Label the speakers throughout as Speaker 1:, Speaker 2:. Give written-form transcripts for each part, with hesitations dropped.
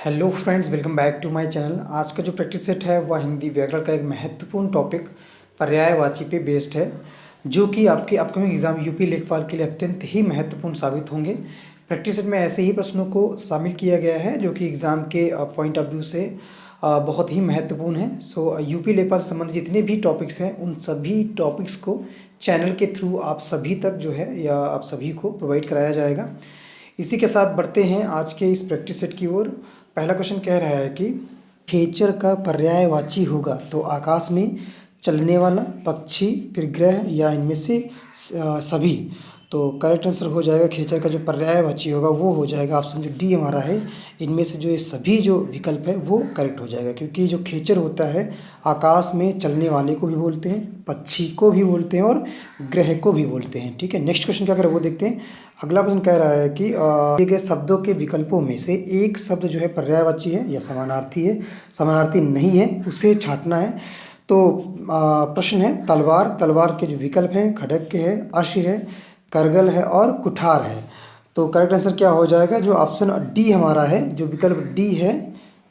Speaker 1: Hello friends, welcome back to my channel. आज का जो प्रैक्टिस सेट है वह हिंदी व्याकरण का एक महत्वपूर्ण टॉपिक पर्यायवाची पे बेस्ड है, जो कि आपके अपकमिंग एग्जाम यूपी लेखपाल के लिए अत्यंत ही महत्वपूर्ण साबित होंगे। प्रैक्टिस सेट में ऐसे ही प्रश्नों को शामिल किया गया है जो कि एग्ज़ाम के पॉइंट ऑफ व्यू से बहुत ही महत्वपूर्ण है। सो यूपी लेखपाल से संबंधित जितने भी टॉपिक्स हैं उन सभी टॉपिक्स को चैनल के थ्रू आप सभी तक जो है या आप सभी को प्रोवाइड कराया जाएगा। इसी के साथ बढ़ते हैं आज के इस प्रैक्टिस सेट की ओर। पहला क्वेश्चन कह रहा है कि खेचर का पर्यायवाची होगा तो आकाश में चलने वाला पक्षी, फिर ग्रह या इनमें से सभी। तो करेक्ट आंसर हो जाएगा खेचर का जो पर्यायवाची होगा वो हो जाएगा ऑप्शन जो डी हमारा है। इनमें से जो ये सभी जो विकल्प है वो करेक्ट हो जाएगा, क्योंकि जो खेचर होता है आकाश में चलने वाले को भी बोलते हैं, पक्षी को भी बोलते हैं और ग्रह को भी बोलते हैं। ठीक है, नेक्स्ट क्वेश्चन क्या करें वो देखते हैं। अगला प्रश्न कह रहा है कि दिए गए शब्दों के विकल्पों में से एक शब्द जो है पर्यायवाची है या समानार्थी है, समानार्थी नहीं है, उसे छांटना है। तो प्रश्न है तलवार। तलवार के जो विकल्प हैं खड्ग के है, अश्व है, करगल है और कुठार है। तो करेक्ट आंसर क्या हो जाएगा, जो ऑप्शन डी हमारा है, जो विकल्प डी है,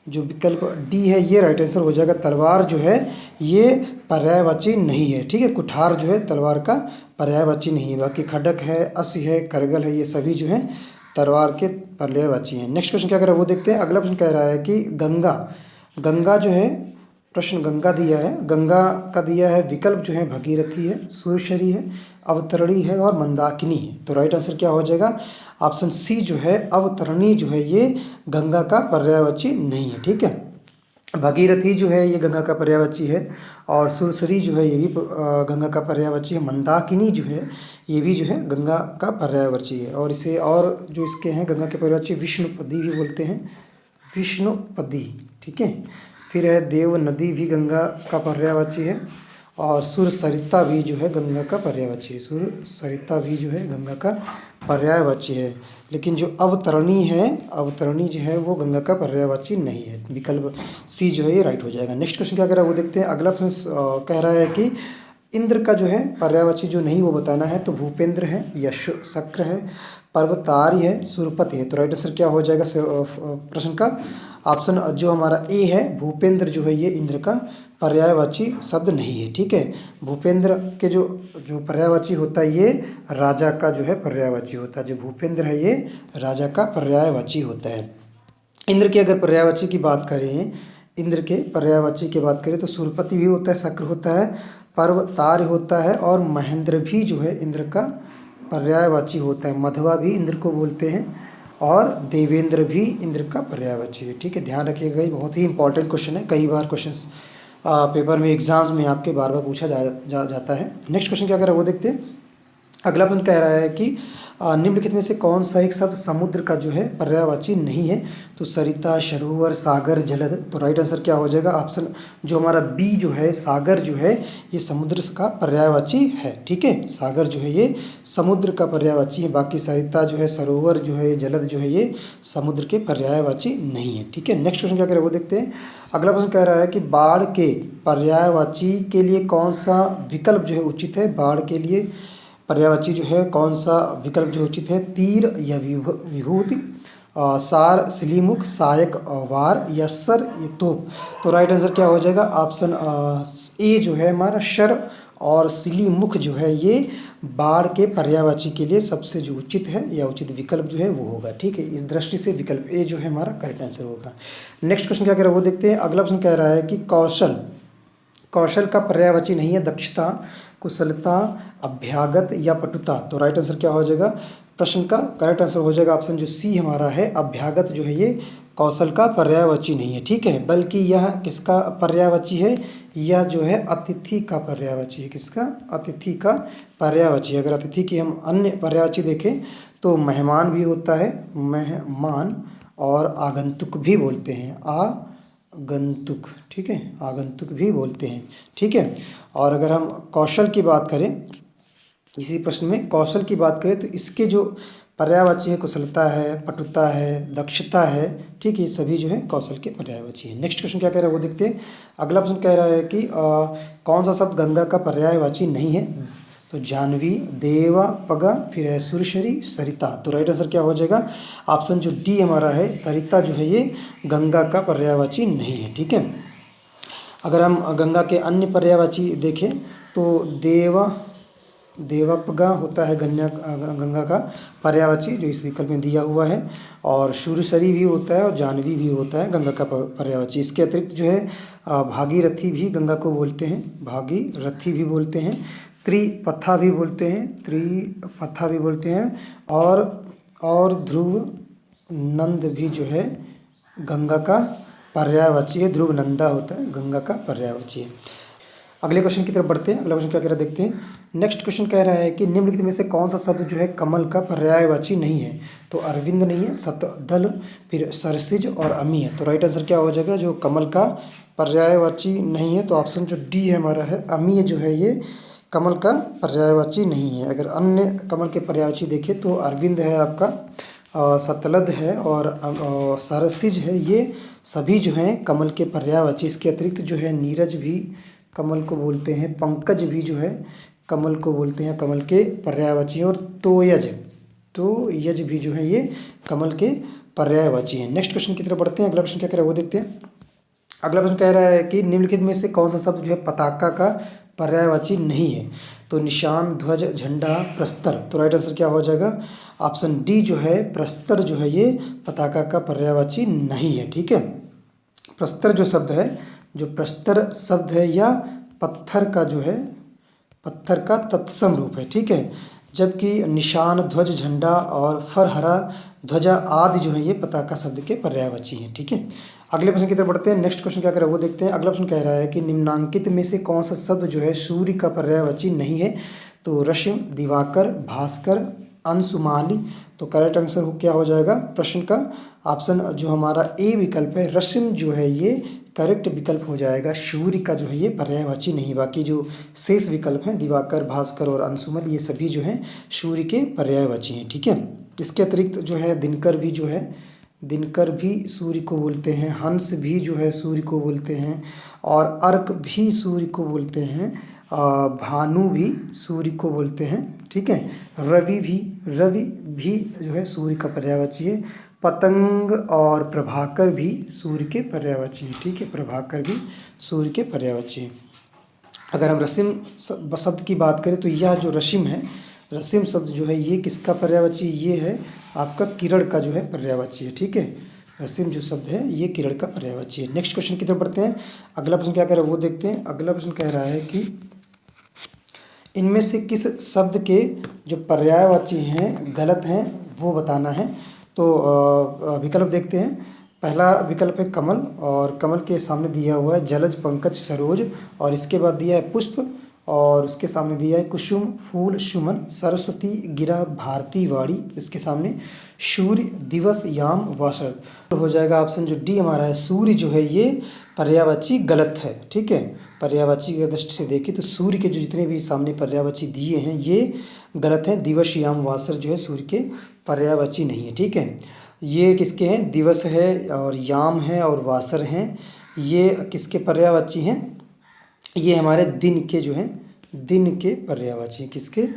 Speaker 1: जो विकल्प डी है ये राइट आंसर हो जाएगा। तलवार जो है ये पर्यायवाची नहीं है। ठीक है, कुठार जो है तलवार का पर्यायवाची नहीं है। बाकी खड्ग है, अश्व है, करगल है, ये सभी जो है तलवार के पर्यायवाची हैं। नेक्स्ट क्वेश्चन क्या कह रहा है वो देखते हैं। अगला प्रश्न कह रहा है कि गंगा। गंगा जो है, प्रश्न गंगा दिया है, गंगा का दिया है विकल्प जो है भगीरथी है, सुरसरी है, अवतरणी है और मंदाकिनी है। तो राइट आंसर क्या हो जाएगा, ऑप्शन सी जो है अवतरणी जो है ये गंगा का पर्यायवाची नहीं है। ठीक है, भगीरथी जो है ये गंगा का पर्यायवाची है और सुरसरी जो है ये भी गंगा का पर्यायवाची है। मंदाकिनी जो है ये भी जो है गंगा का पर्यायवाची है। और इसे और जो इसके हैं गंगा के पर्यायवाची विष्णुपदी भी बोलते हैं, विष्णुपदी। ठीक है, फिर है देव नदी भी गंगा का पर्यायवाची है और सुरसरिता भी जो है गंगा का पर्यायवाची है। सुरसरिता भी जो है गंगा का पर्यायवाची है। लेकिन जो अवतरणी है, अवतरणी जो है वो गंगा का पर्यायवाची नहीं है। विकल्प सी जो है ये राइट हो जाएगा। नेक्स्ट क्वेश्चन क्या कह रहा है वो देखते हैं। अगला प्रश्न कह रहा है कि इंद्र का जो है पर्यायवाची जो नहीं वो बताना है। तो भूपेंद्र है, यश शक्र है, पर्वतार्य है, सुरपति है। तो राइट आंसर क्या हो जाएगा प्रश्न का, ऑप्शन जो हमारा ए है, भूपेंद्र जो है ये इंद्र का पर्यायवाची शब्द नहीं है। ठीक है, भूपेंद्र के जो जो पर्यायवाची होता है ये राजा का जो है पर्यायवाची होता है। जो भूपेंद्र है ये राजा का पर्यायवाची होता है। इंद्र के अगर पर्यायवाची की बात करें, इंद्र के पर्यायवाची की बात करें तो सुरपति भी होता है, शक्र होता है, पर्वतार्य होता है और महेंद्र भी जो है इंद्र का पर्यायवाची होता है। मधवा भी इंद्र को बोलते हैं और देवेंद्र भी इंद्र का पर्यायवाची है। ठीक है, ध्यान रखिएगा, ये बहुत ही इंपॉर्टेंट क्वेश्चन है। कई बार क्वेश्चंस पेपर में एग्जाम्स में आपके बार बार पूछा जाता है। नेक्स्ट क्वेश्चन क्या कर रहा है वो देखते हैं। अगला प्रश्न कह रहा है कि निम्नलिखित में से कौन सा एक शब्द समुद्र का जो है पर्यायवाची नहीं है। तो सरिता, सरोवर, सागर, जलद। तो राइट आंसर क्या हो जाएगा, ऑप्शन जो हमारा बी जो है, सागर जो है ये समुद्र का पर्यायवाची है। ठीक है, सागर जो है ये समुद्र का पर्यायवाची है। बाकी सरिता जो है, सरोवर जो है, जलद जो है ये समुद्र के पर्यायवाची नहीं है। ठीक है, नेक्स्ट क्वेश्चन क्या करें वो देखते हैं। अगला प्रश्न कह रहा है कि बाढ़ के पर्यायवाची के लिए कौन सा विकल्प जो है उचित है। बाढ़ के लिए पर्यायवाची जो है कौन सा विकल्प जो उचित है, तीर या विभूति, सार सिलीमुख, सहायक वार या सर ये तोप। तो राइट आंसर क्या हो जाएगा, ऑप्शन ए जो है हमारा शर और सिलीमुख जो है ये बाढ़ के पर्यायवाची के लिए सबसे जो उचित है या उचित विकल्प जो है वो होगा। ठीक है, इस दृष्टि से विकल्प ए जो है हमारा करेक्ट आंसर होगा। नेक्स्ट क्वेश्चन क्या कह रहा है वो देखते हैं। अगला प्रश्न कह रहा है कि कौशल, कौशल का पर्यायवाची नहीं है दक्षता, कुशलता, अभ्यागत या पटुता। तो राइट आंसर क्या हो जाएगा, प्रश्न का करेक्ट आंसर हो जाएगा ऑप्शन जो सी हमारा है, अभ्यागत जो है ये कौशल का पर्यायवाची नहीं है। ठीक है, बल्कि यह किसका पर्यायवाची है, यह जो है अतिथि का पर्यायवाची है। किसका, अतिथि का पर्यायवाची। अगर अतिथि की हम अन्य पर्यायवाची देखें तो मेहमान भी होता है, मेहमान, और आगंतुक भी बोलते हैं, आगंतुक। ठीक है, आगंतुक भी बोलते हैं। ठीक है, और अगर हम कौशल की बात करें, इसी प्रश्न में कौशल की बात करें तो इसके जो पर्यायवाची है कुशलता है, पटुता है, दक्षता है। ठीक है, ये सभी जो है कौशल के पर्यायवाची है। नेक्स्ट क्वेश्चन क्या कह रहा है वो देखते हैं। अगला प्रश्न कह रहा है कि कौन सा शब्द गंगा का पर्यायवाची नहीं है। तो जानवी, देवा, पगा, फिर है सुरसरी, सरिता। तो राइट आंसर क्या हो जाएगा? ऑप्शन जो डी हमारा है, सरिता जो है ये गंगा का पर्यायवाची नहीं है। ठीक है। अगर हम गंगा के अन्य पर्यायवाची देखें तो देवपगा होता है गंगा का पर्यायवाची जो इस विकल्प में दिया हुआ है, और सुरसरी भी होता है और जानवी भी होता है गंगा का पर्यायवाची। इसके अतिरिक्त जो है भागीरथी भी गंगा को बोलते हैं, भागीरथी भी बोलते हैं, त्रिपथा भी बोलते हैं, और ध्रुव नंद भी जो है गंगा का पर्यायवाची है। ध्रुव नंदा होता है गंगा का पर्यायवाची है। अगले क्वेश्चन की तरफ बढ़ते हैं। अगला क्वेश्चन क्या कह रहा है देखते हैं। नेक्स्ट क्वेश्चन कह रहा है कि निम्नलिखित में से कौन सा शब्द जो है कमल का पर्यायवाची नहीं है? तो अरविंद नहीं है, शतदल, फिर सरसिज और अमी है। तो राइट आंसर क्या हो जाएगा? जो कमल का पर्यायवाची नहीं है तो ऑप्शन जो डी है हमारा है, अमी जो है ये कमल का पर्यायवाची नहीं है। अगर अन्य कमल के पर्यायवाची देखें तो अरविंद है आपका, शतलद है और सरसिज है, ये सभी जो हैं कमल के पर्यायवाची। इसके अतिरिक्त जो है नीरज भी कमल को बोलते हैं, पंकज भी जो है कमल को बोलते हैं कमल के पर्यायवाची, और तोयज भी जो है ये कमल के पर्यायवाची हैं। नेक्स्ट क्वेश्चन की तरफ बढ़ते हैं। अगला प्रश्न क्या कह रहा है वो देखते हैं। अगला प्रश्न कह रहा है कि निम्नलिखित में से कौन सा शब्द जो है पताका का पर्यायवाची नहीं है? तो निशान, ध्वज, झंडा, प्रस्तर। तो राइट आंसर क्या हो जाएगा? ऑप्शन डी जो है प्रस्तर जो है ये पताका का पर्यायवाची नहीं है। ठीक है। प्रस्तर जो शब्द है, जो प्रस्तर शब्द है या पत्थर का जो है पत्थर का तत्सम रूप है। ठीक है। जबकि निशान, ध्वज, झंडा और फरहरा, ध्वजा आदि जो है ये पताका शब्द के पर्यायवाची हैं। ठीक है। अगले प्रश्न की तरफ बढ़ते हैं। नेक्स्ट क्वेश्चन क्या कह रहा है वो देखते हैं। अगला प्रश्न कह रहा है कि निम्नांकित में से कौन सा शब्द जो है सूर्य का पर्यायवाची नहीं है? तो रश्मि, दिवाकर, भास्कर, अंशुमाली। तो करेक्ट आंसर क्या हो जाएगा प्रश्न का? ऑप्शन जो हमारा ए विकल्प है, रश्मि जो है ये करेक्ट विकल्प हो जाएगा। सूर्य का जो है ये पर्यायवाची नहीं। बाकी जो शेष विकल्प हैं दिवाकर, भास्कर और अंशुमन, ये सभी जो हैं सूर्य के पर्यायवाची हैं। ठीक है। इसके अतिरिक्त जो है दिनकर भी सूर्य को बोलते हैं, हंस भी जो है सूर्य को बोलते हैं, और अर्क भी सूर्य को बोलते हैं, भानु भी सूर्य को बोलते हैं। ठीक है। रवि भी जो है सूर्य का पर्यायवाची है। पतंग और प्रभाकर भी सूर्य के पर्यायवाची हैं। ठीक है। प्रभाकर भी सूर्य के पर्यायवाची हैं। अगर हम रश्मि शब्द की बात करें तो यह जो रश्मि है, रश्मि शब्द जो है ये किसका पर्यायवाची? ये है आपका किरण का जो है पर्यायवाची है। ठीक है। रश्मि जो शब्द है ये किरण का पर्यायवाची है। नेक्स्ट क्वेश्चन की तरफ बढ़ते हैं। अगला प्रश्न क्या कह रहा है वो देखते हैं। अगला प्रश्न कह रहा है कि इनमें से किस शब्द के जो पर्यायवाची हैं गलत हैं वो बताना है। तो विकल्प देखते हैं। पहला विकल्प है कमल, और कमल के सामने दिया हुआ है जलज, पंकज, सरोज, और इसके बाद दिया है पुष्प, और उसके सामने दिया है कुसुम, फूल, सुमन, सरस्वती, गिरा, भारती, वाणी। इसके सामने सूर्य, दिवस, याम, वासर। तो हो जाएगा ऑप्शन जो डी हमारा है, सूर्य जो है ये पर्यायवाची गलत है। ठीक है। पर्यायवाची की दृष्टि से देखें तो सूर्य के जो जितने भी सामने पर्यायवाची दिए हैं ये गलत हैं। दिवस, याम, वासर जो है सूर्य के पर्यायवाची नहीं है। ठीक है। ये किसके हैं? दिवस है और याम है और वासर हैं, ये किसके पर्यायवाची हैं? ये हमारे दिन के जो हैं दिन के पर्यायवाची। किसके?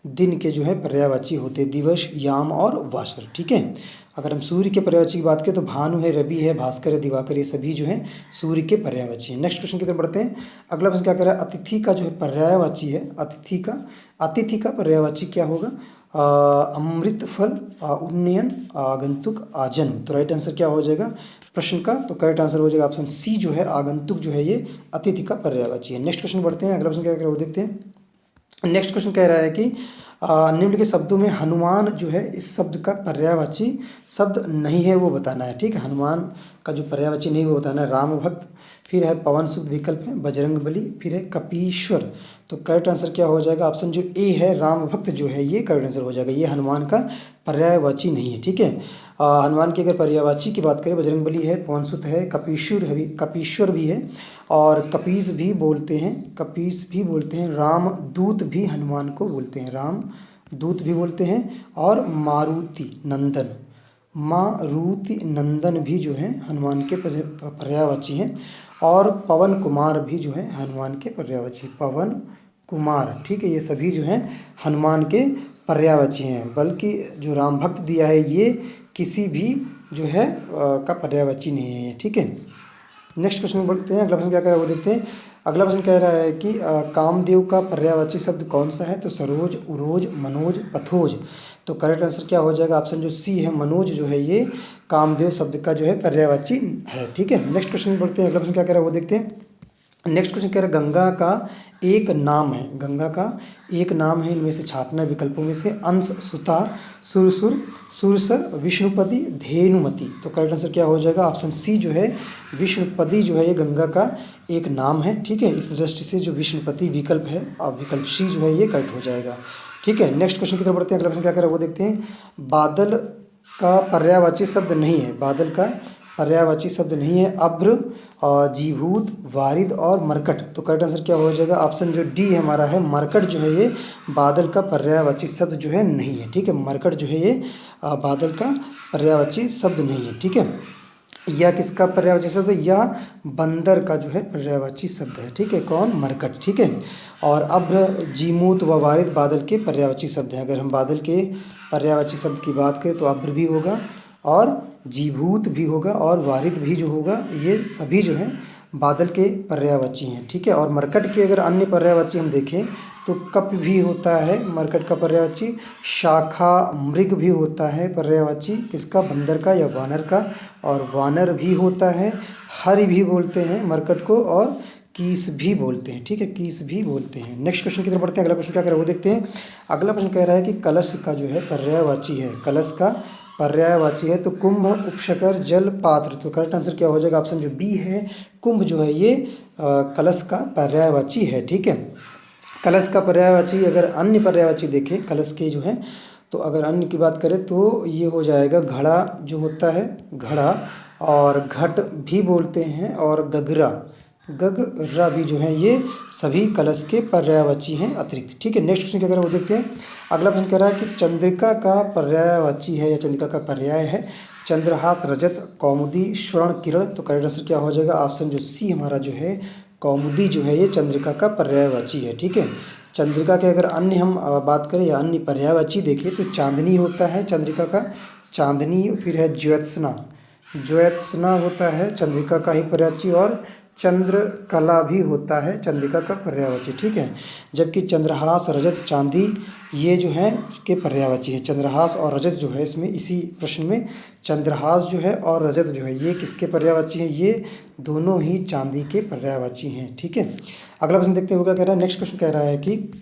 Speaker 1: दिन के जो है पर्यायवाची होते हैं, दिवस, याम और वासर। ठीक है। अगर हम सूर्य के पर्यायवाची की बात करें तो भानु है, रवि है, भास्कर है, दिवाकर, ये सभी जो हैं सूर्य के पर्यायवाची हैं। नेक्स्ट क्वेश्चन की तरफ बढ़ते हैं। अगला प्रश्न क्या कह रहा है? अतिथि का जो है पर्यायवाची है, अतिथि का पर्यायवाची क्या होगा? अमृत फल, उन्नयन, आगंतुक, आजन्म। तो राइट आंसर क्या हो जाएगा प्रश्न का? तो करेक्ट आंसर हो जाएगा ऑप्शन सी जो है आगंतुक जो है ये अतिथि का पर्यायवाची है। नेक्स्ट क्वेश्चन बढ़ते हैं। अगला प्रश्न क्या कह रहा है वो देखते हैं। नेक्स्ट क्वेश्चन कह रहा है कि निम्नलिखित शब्दों में हनुमान जो है इस शब्द का पर्यायवाची शब्द नहीं है वो बताना है। ठीक है। हनुमान का जो पर्यायवाची नहीं वो बताना है। राम भक्त, फिर है पवन सुत विकल्प है, बजरंगबली, फिर है कपीश्वर। तो करेक्ट आंसर क्या हो जाएगा? ऑप्शन जो ए है राम भक्त जो है ये करेक्ट आंसर हो जाएगा। ये हनुमान का पर्यायवाची नहीं है। ठीक है। हनुमान की अगर पर्यायवाची की बात करें, बजरंगबली है, पवन सुत है, कपीश्वर भी है, और कपीस भी बोलते हैं, राम दूत भी हनुमान को बोलते हैं, राम दूत भी बोलते हैं, और मारुति नंदन भी जो है हनुमान के पर्यायवाची हैं, और पवन कुमार भी जो है हनुमान के पर्यायवाची। पवन कुमार, ठीक है, ये सभी जो हैं हनुमान के पर्यायवाची हैं। बल्कि जो राम भक्त दिया है ये किसी भी जो है का पर्यायवाची नहीं है ये, ठीक है। नेक्स्ट क्वेश्चन में बढ़ते हैं। अगला प्रश्न क्या कह रहा है वो देखते हैं। अगला प्रश्न कह रहा है कि कामदेव का पर्यायवाची शब्द कौन सा है? तो सरोज, उरोज, मनोज, पथोज। तो करेक्ट आंसर क्या हो जाएगा? ऑप्शन जो सी है, मनोज जो है ये कामदेव शब्द का जो है पर्यायवाची है, ठीक है। नेक्स्ट क्वेश्चन में बढ़ते हैं। अगला प्रश्न क्या कह रहा है वो देखते हैं। नेक्स्ट क्वेश्चन कह रहा है गंगा का एक नाम है, गंगा का एक नाम है इनमें से छाटना विकल्पों में से अंश, सुता, सुरसुर, सुरसर, विष्णुपदी, धेनुमती। तो करेक्ट आंसर क्या हो जाएगा? ऑप्शन सी जो है विष्णुपदी जो है ये गंगा का एक नाम है, ठीक है। इस दृष्टि से जो विष्णुपदी विकल्प है और विकल्प सी जो है ये करेक्ट हो जाएगा, ठीक है। नेक्स्ट क्वेश्चन की तरफ बढ़ते हैं। अगला प्रश्न क्या कह रहा है वो देखते हैं। बादल का पर्यायवाची शब्द नहीं है, बादल का पर्यायवाची शब्द नहीं है अभ्र, जीभूत, वारिद और मरकट। तो करेक्ट आंसर क्या हो जाएगा? ऑप्शन जो डी हमारा है, मरकट जो है ये बादल का पर्यायवाची शब्द जो है नहीं है, ठीक है। मरकट जो है ये बादल का पर्यायवाची शब्द नहीं है, ठीक है। यह किसका पर्यायवाची शब्द है? यह बंदर का जो है पर्यायवाची शब्द है, ठीक है। कौन? मरकट, ठीक है। और अभ्र, जीमूत व वारिद बादल के पर्यायवाची शब्द हैं। अगर हम बादल के पर्यायवाची शब्द की बात करें तो अभ्र भी होगा और जीभूत भी होगा और वारिद भी जो होगा, ये सभी जो हैं बादल के पर्यायवाची हैं, ठीक है। और मरकट के अगर अन्य पर्यायवाची हम देखें तो कप भी होता है मरकट का पर्यायवाची, शाखा, मृग भी होता है पर्यायवाची किसका? बंदर का या वानर का। और वानर भी होता है, हरि भी बोलते हैं मरकट को, और कीस भी बोलते हैं, ठीक है, कीस भी बोलते हैं। नेक्स्ट क्वेश्चन की तरफ बढ़ते हैं। अगला क्वेश्चन क्या कह रहा है वो देखते हैं। अगला प्रश्न कह रहा है कि कलश का जो है पर्यायवाची है, कलश का पर्यायवाची है तो कुंभ, उपशकर, जल, पात्र। तो करेक्ट आंसर क्या हो जाएगा? ऑप्शन जो बी है, कुंभ जो है ये कलश का पर्यायवाची है, ठीक है। कलश का पर्यायवाची अगर अन्य पर्यायवाची देखें कलश के जो है, तो अगर अन्य की बात करें तो ये हो जाएगा घड़ा जो होता है, घड़ा, और घट भी बोलते हैं, और गगरा, गगरा भी जो है ये सभी कलश के पर्यायवाची हैं अतिरिक्त, ठीक है। नेक्स्ट क्वेश्चन क्या कह रहा है वो देखते हैं। अगला प्रश्न कह रहा है कि चंद्रिका का पर्यायवाची है या चंद्रिका का पर्याय है चंद्रहास, रजत, कौमुदी, स्वर्ण, किरण। तो करेक्ट आंसर क्या हो जाएगा? ऑप्शन जो सी हमारा जो है कौमुदी जो है ये चंद्रिका का पर्यायवाची है, ठीक है। चंद्रिका के अगर अन्य हम बात करें या अन्य पर्यायवाची देखें तो चांदनी होता है चंद्रिका का, चांदनी, फिर है ज्योत्सना, ज्योत्सना होता है चंद्रिका का ही पर्यायवाची, और चंद्रकला भी होता है चंद्रिका का पर्यायवाची, ठीक है। जबकि चंद्रहास, रजत, चांदी ये जो है के पर्यायवाची है। चंद्रहास और रजत जो है इसमें इसी प्रश्न में चंद्रहास जो है और रजत जो है ये किसके पर्यायवाची हैं? ये दोनों ही चांदी के पर्यायवाची हैं, ठीक है। अगला प्रश्न देखते हैं वो क्या कह रहा है। नेक्स्ट क्वेश्चन कह रहा है कि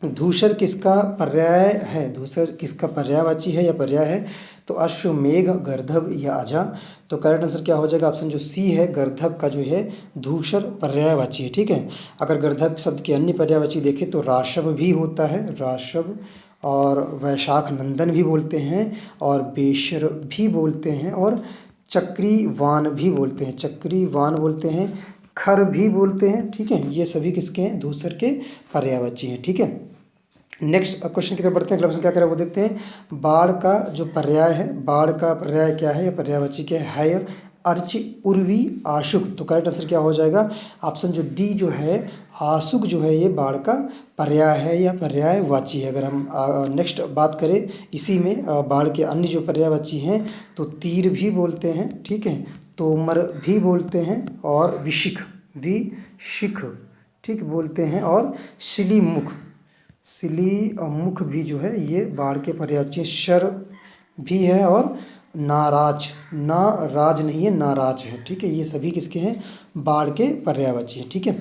Speaker 1: धूसर किसका पर्याय है? धूसर किसका पर्यायवाची है या पर्याय है? तो अश्वमेघ, गर्दभ या अजा। तो करेक्ट आंसर क्या हो जाएगा? ऑप्शन जो सी है गर्दभ का जो है धूसर पर्यायवाची है, ठीक है। अगर गर्दभ शब्द के अन्य पर्यायवाची देखें तो राशव भी होता है, राशव, और वैशाख नंदन भी बोलते हैं, और बेशर भी बोलते हैं, और चक्रीवान भी बोलते हैं, चक्रीवान बोलते हैं, खर भी बोलते हैं, ठीक है। ये सभी किसके हैं? धूसर के पर्यायवाची हैं, ठीक है। नेक्स्ट क्वेश्चन की तरफ बढ़ते हैं। अगला प्रश्न क्या कह रहा है वो देखते हैं। बाढ़ का जो पर्याय है, बाढ़ का पर्याय क्या है या पर्यायवाची क्या है? अर्च, उर्वी, आशुक। तो करेक्ट आंसर क्या हो जाएगा? ऑप्शन जो डी जो है आशुक जो है ये बाढ़ का पर्याय है या पर्यायवाची है। अगर हम नेक्स्ट बात करें इसी में बाढ़ के अन्य जो पर्यायवाची हैं तो तीर भी बोलते हैं, ठीक है, तोमर भी बोलते हैं, और विशिख, विशिख, ठीक बोलते हैं, और शिलीमुख, सिली मुख भी जो है ये बाढ़ के पर्यायवाची। शर भी है, और नाराज, नाराज नहीं है नाराज है, ठीक है। ये सभी किसके हैं? बाढ़ के पर्यायवाची है, ठीक है।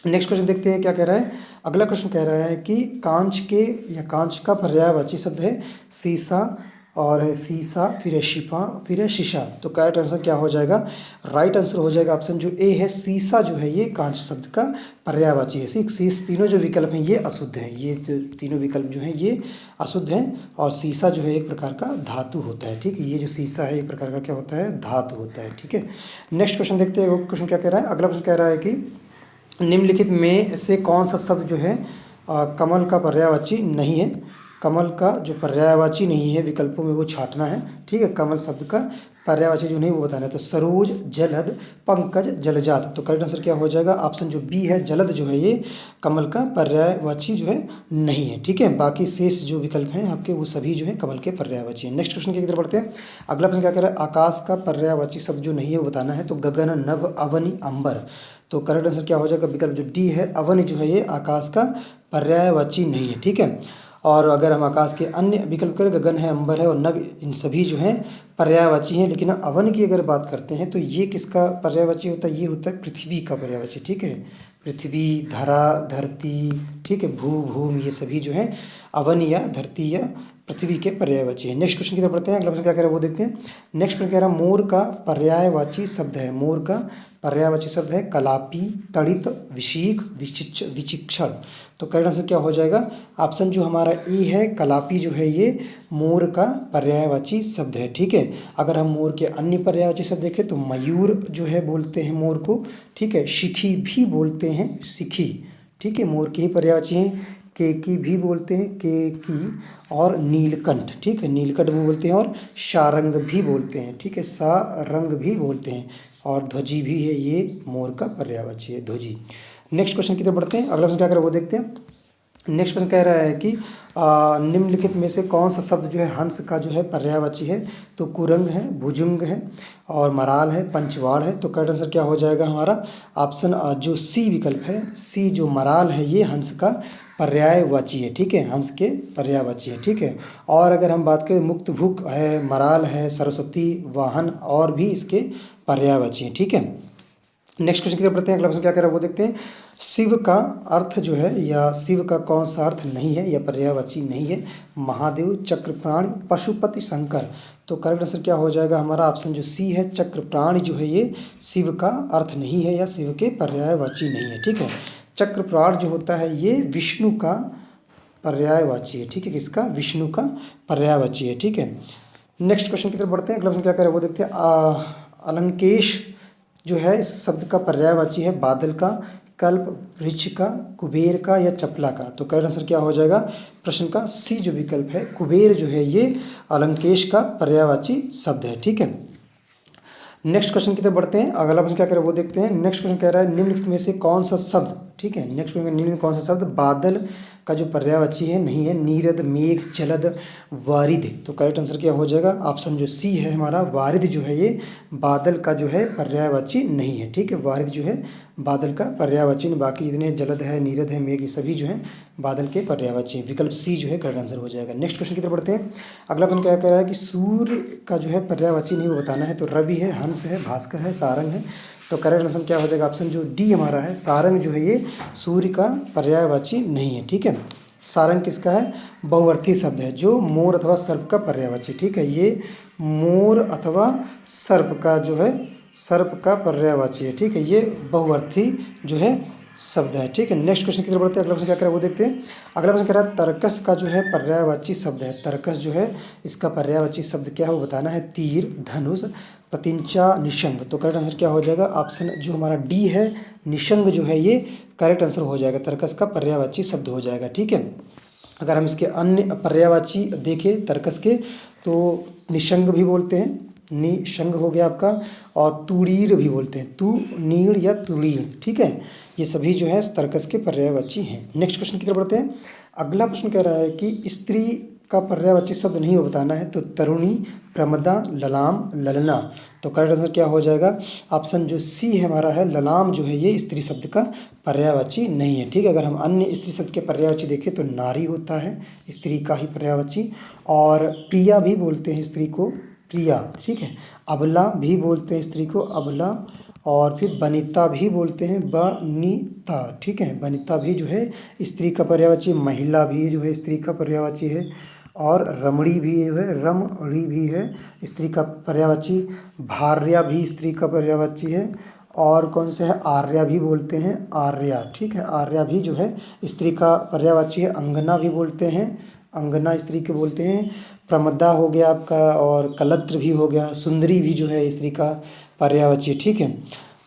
Speaker 1: नेक्स्ट क्वेश्चन देखते हैं क्या कह रहा है। अगला क्वेश्चन कह रहा है कि कांच के या कांच का पर्यायवाची शब्द है शीशा, और है सीसा, फिर है शिफा, फिर है शीशा। तो करेक्ट आंसर क्या हो जाएगा? राइट आंसर हो जाएगा ऑप्शन जो ए है सीसा जो है ये कांच शब्द का पर्यायवाची है। शीश, तीनों जो विकल्प हैं ये अशुद्ध हैं, ये जो तीनों विकल्प जो हैं ये अशुद्ध हैं, और सीसा जो है एक प्रकार का धातु होता है, ठीक है। ये जो सीसा है एक प्रकार का क्या होता है? धातु होता है, ठीक है। नेक्स्ट क्वेश्चन देखते हैं वो क्वेश्चन क्या कह रहा है। अगला क्वेश्चन कह रहा है कि निम्नलिखित में से कौन सा शब्द जो है कमल का पर्यायवाची नहीं है? कमल का जो पर्यायवाची नहीं है विकल्पों में वो छांटना है, ठीक है। कमल शब्द का पर्यायवाची जो नहीं वो बताना है। तो सरोज, जलद, पंकज, जलजात। तो करेक्ट आंसर क्या हो जाएगा? ऑप्शन जो बी है, जलद जो है ये कमल का पर्यायवाची जो है नहीं है, ठीक है। बाकी शेष जो विकल्प हैं आपके वो सभी जो है कमल के पर्यायवाची हैं। नेक्स्ट क्वेश्चन की तरफ बढ़ते हैं। अगला प्रश्न क्या कह रहा है? आकाश का पर्यायवाची शब्द जो नहीं है वो बताना है। तो गगन, नभ, अवनि, अंबर। तो करेक्ट आंसर क्या हो जाएगा? विकल्प जो डी है, अवनि जो है ये आकाश का पर्यायवाची नहीं है, ठीक है। और अगर हम आकाश के अन्य विकल्प करें, गगन है, अंबर है और नभ, इन सभी जो हैं पर्यायवाची हैं। लेकिन अवन की अगर बात करते हैं तो ये किसका पर्यायवाची होता है? ये होता है पृथ्वी का पर्यायवाची, ठीक है। पृथ्वी, धरा, धरती, ठीक है, भू, भूमि, ये सभी जो है अवन या धरती या पृथ्वी के पर्यायवाची है। नेक्स्ट क्वेश्चन की तरफ बढ़ते हैं। अगला प्रश्न क्या कह रहा है वो देखते हैं। नेक्स्ट प्रश्न कह रहा है मोर का पर्यायवाची शब्द है। मोर का पर्यायवाची शब्द है कलापी, तड़ित, विशीख, विचिक्षण। तो करेक्ट आंसर क्या हो जाएगा? ऑप्शन जो हमारा ए है, कलापी जो है ये मोर का पर्यायवाची शब्द है, ठीक है। अगर हम मोर के अन्य पर्यायवाची शब्द देखें तो मयूर जो है बोलते हैं मोर को, ठीक है। शिखी भी बोलते हैं, शिखी, ठीक है, मोर के ही पर्यायवाची हैं। केकी भी बोलते हैं, केकी, और नीलकंठ, ठीक है, नीलकंठ भी बोलते हैं। और सारंग भी बोलते हैं, ठीक है, सारंग भी बोलते हैं। और ध्वजी भी है ये मोर का पर्यायवाची है, ध्वजी। नेक्स्ट क्वेश्चन की तरफ बढ़ते हैं। अगला प्रश्न क्या कर रहा है वो देखते हैं। नेक्स्ट प्रश्न कह रहा है कि निम्नलिखित में से कौन सा शब्द जो है हंस का जो है पर्यायवाची है? तो कुरंग है, भुजुंग है, और मराल है, पंचवाड़ है। तो करेक्ट आंसर क्या हो जाएगा हमारा? ऑप्शन जो सी विकल्प है, सी जो मराल है ये हंस का पर्यायवाची है, ठीक है, हंस के पर्यायवाची है, ठीक है। और अगर हम बात करें मुक्त भुक है, मराल है, सरस्वती, वाहन और भी इसके पर्यायवाची हैं, ठीक है। नेक्स्ट क्वेश्चन की तरफ बढ़ते हैं। अगला प्रश्न क्या कह रहा है वो देखते हैं। शिव का अर्थ जो है या शिव का कौन सा अर्थ नहीं है या पर्यायवाची नहीं है? महादेव, चक्र प्राणी, पशुपति, शंकर। तो करेक्ट आंसर क्या हो जाएगा हमारा? ऑप्शन जो सी है, चक्र प्राणी जो है ये शिव का अर्थ नहीं है या शिव के पर्यायवाची नहीं है, ठीक है। चक्र प्राण जो होता है ये विष्णु का पर्यायवाची है, ठीक है, किसका? विष्णु का पर्यायवाची है, ठीक है। नेक्स्ट क्वेश्चन की तरफ बढ़ते हैं। अगला प्रश्न क्या कह रहा है वो देखते हैं। अलंकेश जो है इस शब्द का पर्यायवाची है बादल का, कल्प, वृक्ष का, कुबेर का या चपला का। तो करेक्ट आंसर क्या हो जाएगा प्रश्न का? सी जो विकल्प है, कुबेर जो है ये अलंकेश का पर्यायवाची शब्द है, ठीक है। नेक्स्ट क्वेश्चन की तरफ बढ़ते हैं। अगला प्रश्न क्या कह रहा है वो देखते हैं। नेक्स्ट क्वेश्चन कह रहा है निम्नलिखित में से कौन सा शब्द, ठीक है, नेक्स्ट क्वेश्चन निम्न में कौन सा शब्द बादल का जो पर्यायवाची है नहीं है? नीरद, मेघ, जलद, वारिध। तो करेक्ट आंसर क्या हो जाएगा? ऑप्शन जो सी है हमारा, वारिध जो है ये बादल का जो है पर्यायवाची नहीं है, ठीक है। वारिध जो है बादल का पर्यायवाची नहीं, बाकी जितने जलद है, नीरद है, मेघ, ये सभी जो है बादल के पर्यायवाची। विकल्प सी जो है करेक्ट आंसर हो जाएगा। नेक्स्ट क्वेश्चन की तरफ बढ़ते हैं। अगला प्रश्न क्या कह रहा है कि सूर्य का जो है पर्यायवाची नहीं वो बताना है। तो रवि है, हंस है, भास्कर है, सारंग है। तो करेक्ट आंसर क्या हो जाएगा? ऑप्शन जो डी हमारा है, सारंग जो है ये सूर्य का पर्यायवाची नहीं है, ठीक है। सारंग किसका है? बहुअर्थी शब्द है जो मोर अथवा सर्प का पर्यायवाची, ठीक है। ये मोर अथवा सर्प का जो है सर्प का पर्यायवाची है, ठीक है। ये बहुअर्थी जो है शब्द है, ठीक है। नेक्स्ट क्वेश्चन की तरफ बढ़ते हैं। अगला प्रश्न क्या कह रहा है वो देखते हैं। अगला प्रश्न कह रहा है तर्कस का जो है पर्यायवाची शब्द है। तर्कस जो है इसका पर्यायवाची शब्द क्या है वो बताना है। तीर, धनुष, प्रतिंचा, निशंग। तो करेक्ट आंसर क्या हो जाएगा? ऑप्शन जो हमारा डी है, निशंग जो है ये करेक्ट आंसर हो जाएगा, तर्कस का पर्यायवाची शब्द हो जाएगा, ठीक है। अगर हम इसके अन्य पर्यायवाची देखें तर्कस के तो निशंग भी बोलते हैं, निशंग हो गया आपका, और तुड़ीर भी बोलते हैं, तू नीड़ या तुड़ीर, ठीक है। ये सभी जो है तर्कस के पर्यायवाची हैं। नेक्स्ट क्वेश्चन की तरफ बढ़ते हैं। अगला प्रश्न कह रहा है कि स्त्री का पर्यायवाची शब्द नहीं बताना है। तो तरुणी, प्रमदा, ललाम, ललना। तो करेक्ट आंसर क्या हो जाएगा? ऑप्शन जो सी है हमारा है, ललाम जो है ये स्त्री शब्द का पर्यायवाची नहीं है, ठीक है। अगर हम अन्य स्त्री शब्द के पर्यायवाची देखें तो नारी होता है स्त्री का ही पर्यायवाची, और प्रिया भी बोलते हैं स्त्री को, प्रिया, ठीक है। अबला भी बोलते हैं स्त्री को, अबला, और फिर बनिता भी बोलते हैं, बनिता, ठीक है। बनिता भी जो है स्त्री का पर्यायवाची, महिला भी जो है स्त्री का पर्यायवाची है, और रमणी भी जो है, रमणी भी है स्त्री का पर्यायवाची, भार्या भी स्त्री का पर्यायवाची है, और कौन सा है? आर्या भी बोलते हैं, आर्या, ठीक है। आर्या भी जो है स्त्री का पर्यायवाची है। अंगना भी बोलते हैं, अंगना स्त्री के बोलते हैं। प्रमदा हो गया आपका, और कलत्र भी हो गया, सुंदरी भी जो है स्त्री का पर्यायवाची, ठीक है।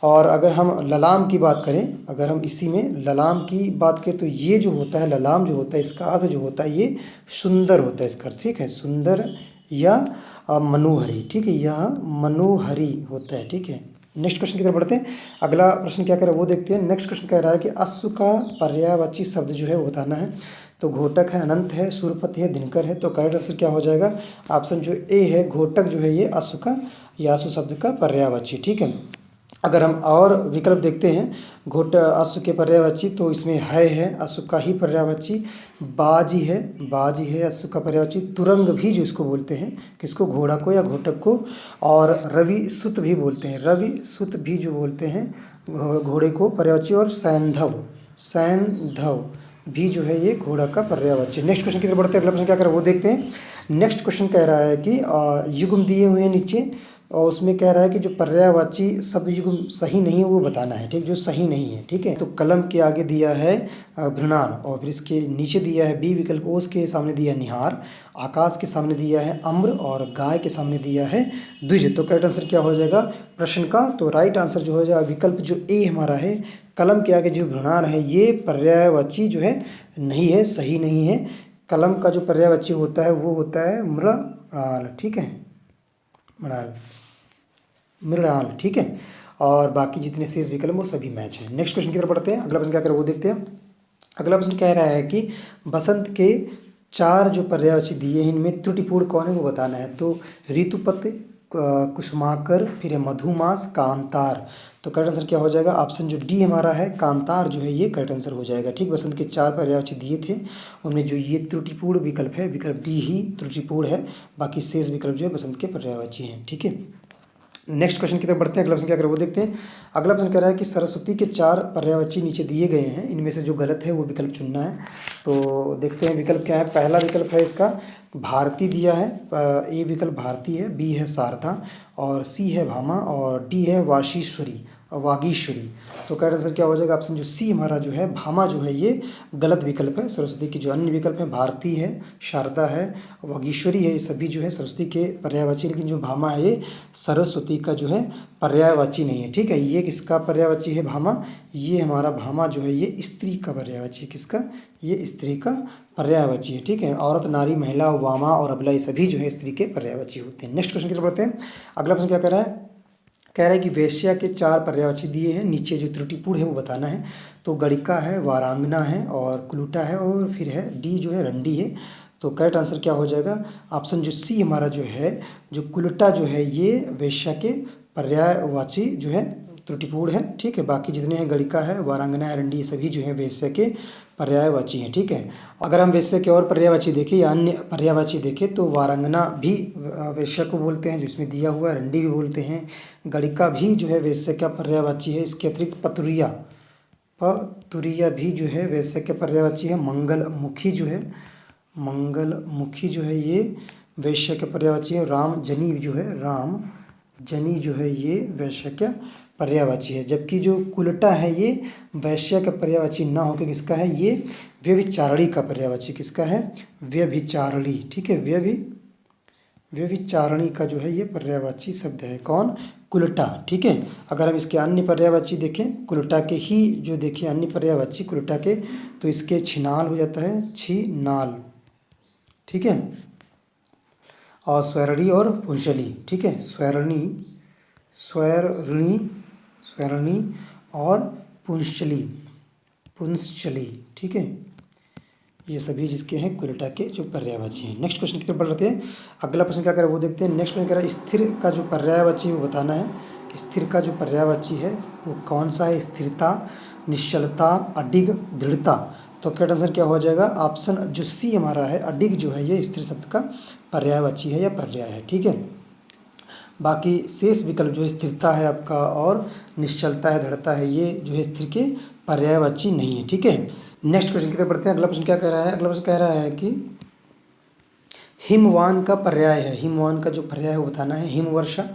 Speaker 1: और अगर हम ललाम की बात करें, अगर हम इसी में ललाम की बात करें तो ये जो होता है ललाम जो होता है इसका अर्थ जो होता है ये सुंदर होता है इसका अर्थ, ठीक है, सुंदर या मनोहरी, ठीक है, यह मनोहरी होता है, ठीक है। नेक्स्ट क्वेश्चन की तरफ बढ़ते हैं। अगला प्रश्न क्या कह रहा है वो देखते हैं। नेक्स्ट क्वेश्चन कह रहा है कि अश्व का पर्यायवाची शब्द जो है वो बताना है। तो घोटक है, अनंत है, सूर्यपति है, दिनकर है। तो करेक्ट आंसर क्या हो जाएगा? ऑप्शन जो ए है, घोटक जो है ये अश्व का या अश्व शब्द का पर्यायवाची, ठीक है। अगर हम और विकल्प देखते हैं घोट अश्व के पर्यायवाची, तो इसमें है अश्व का ही पर्यायवाची, बाजी है अश्व का पर्यायवाची, तुरंग भी जो इसको बोलते हैं, किसको? घोड़ा को या घोटक को। और रवि सुत भी बोलते हैं, रवि सुत भी जो बोलते हैं घोड़े को पर्यायवाची। और सैंधव भी जो है ये घोड़ा का पर्यायवाची। नेक्स्ट क्वेश्चन की तरफ बढ़ते हैं। अगला प्रश्न क्या कर रहा है वो देखते हैं। नेक्स्ट क्वेश्चन कह रहा है कि युग्म दिए हुए हैं नीचे, और उसमें कह रहा है कि जो पर्यायवाची शब्द युग्म सही नहीं है वो बताना है, ठीक, जो सही नहीं है, ठीक है। तो कलम के आगे दिया है घृणान, और फिर इसके नीचे दिया है बी विकल्प, ओस के सामने दिया है निहार, आकाश के सामने दिया है अम्र, और गाय के सामने दिया है द्विज। तो करेक्ट आंसर क्या हो जाएगा प्रश्न का? तो राइट आंसर जो हो जाएगा विकल्प जो ए हमारा है, कलम के आगे जो घृणान है ये पर्यायवाची जो है नहीं है, सही नहीं है। कलम का जो पर्यायवाची होता है वो होता है मृणाल, ठीक है, मृणाल, ठीक है। और बाकी जितने शेष विकल्प वो सभी मैच हैं। नेक्स्ट क्वेश्चन की तरफ बढ़ते हैं। अगला प्रश्न क्या कर वो देखते हैं। अगला प्रश्न कह रहा है कि बसंत के 4 जो पर्यायवाची दिए हैं इनमें त्रुटिपूर्ण कौन है वो बताना है। तो ऋतुपत, कुसुमाकर, फिर है मधुमास, कांतार। तो करेक्ट आंसर क्या हो जाएगा? ऑप्शन जो डी हमारा है, कांतार जो है ये करेक्ट आंसर हो जाएगा, ठीक। बसंत के 4 पर्यायवाची दिए थे उनमें जो ये त्रुटिपूर्ण विकल्प है, विकल्प डी ही त्रुटिपूर्ण है, बाकी शेष विकल्प जो है बसंत के पर्यायवाची हैं, ठीक है। नेक्स्ट क्वेश्चन की तरफ बढ़ते हैं। अगला प्रश्न क्या कर वो देखते हैं। अगला प्रश्न कह रहा है कि सरस्वती के 4 पर्यायवाची नीचे दिए गए हैं, इनमें से जो गलत है वो विकल्प चुनना है। तो देखते हैं विकल्प क्या है। पहला विकल्प है इसका भारती दिया है, ए विकल्प भारती है, बी है शारदा, और सी है भामा, और डी है वागीश्वरी। तो करेक्ट आंसर क्या हो जाएगा? ऑप्शन जो सी हमारा जो है भामा जो है ये गलत विकल्प है। सरस्वती की जो अन्य विकल्प है भारती है, शारदा है, वागीश्वरी है, ये सभी जो है सरस्वती के पर्यायवाची, लेकिन जो भामा है ये सरस्वती का जो है पर्यायवाची नहीं है, ठीक है। ये किसका पर्यायवाची है भामा? ये हमारा भामा जो है ये स्त्री का पर्यायवाची है। किसका? ये स्त्री का पर्यायवाची है, ठीक है। औरत, नारी, महिला, वामा और अबला ये सभी जो है स्त्री के पर्यायवाची होते हैं। नेक्स्ट क्वेश्चन की तरफ बढ़ते हैं। अगला प्रश्न क्या कह रहा है? कह रहा है कि वेश्या के 4 पर्यायवाची दिए हैं, नीचे जो त्रुटिपूर्ण है वो बताना है। तो गणिका है, वारांगना है, और कुलुटा है, और फिर है डी जो है रंडी है। तो करेक्ट आंसर क्या हो जाएगा? ऑप्शन जो सी हमारा जो है, जो कुलुटा जो है ये वेश्या के पर्यायवाची जो है त्रुटिपूर्ण है, ठीक है। बाकी जितने हैं गणिका है, वारांगना है, रंडी, ये सभी जो है वेश्या के पर्यायवाची हैं, ठीक है। अगर हम वेश्या के और पर्यायवाची देखें या अन्य पर्यायवाची देखें तो वारांगना भी वेश्या को बोलते हैं जो इसमें दिया हुआ है, रंडी भी बोलते हैं, गणिका भी जो है वेश्या का पर्यायवाची है। इसके अतिरिक्त पतुरिया भी जो है वेश्या के पर्यायवाची है। मंगलमुखी जो है ये वैश्य के पर्यायवाची है। रामजनी जो है ये वैश्य का पर्यायवाची है। जबकि जो कुलटा है ये वैश्य का पर्यायवाची ना होकर किसका है? ये व्यभिचारिणी का पर्यायवाची। किसका है? व्यभिचारिणी, ठीक है। व्यभिचारिणी का जो है ये पर्यायवाची शब्द है। कौन? कुलटा, ठीक है। अगर हम इसके अन्य पर्यायवाची देखें, कुलटा के ही जो देखें अन्य पर्यायवाची कुलटा के, तो इसके छिनाल हो जाता है, छिनाल, ठीक है। और स्वैरणी और पुंशली, ठीक है। स्वैरणी और पुंशली, ठीक है। ये सभी जिसके हैं कुलटा के जो पर्यायवाची हैं। नेक्स्ट क्वेश्चन की तरफ बढ़ रहे हैं। अगला प्रश्न क्या कर रहा है वो देखते हैं। नेक्स्ट क्वेश्चन कह रहा है स्थिर का जो पर्यायवाची है वो बताना है। स्थिर का जो पर्यायवाची है वो कौन सा है? स्थिरता, निश्चलता, अडिग, दृढ़ता। तो करेक्ट आंसर क्या हो जाएगा? ऑप्शन जो सी हमारा है, अडिग जो है ये स्थिर शब्द का पर्यायवाची है या पर्याय है, ठीक है। बाकी शेष विकल्प जो है स्थिरता है आपका और निश्चलता है, दृढ़ता है, ये जो है स्थिर के पर्यायवाची नहीं है, ठीक है। नेक्स्ट क्वेश्चन की तरफ बढ़ते हैं। अगला प्रश्न क्या कह रहा है? अगला प्रश्न कह रहा है कि हिमवान का पर्याय है। हिमवान का जो पर्याय है वो बताना है। हिमवर्षा,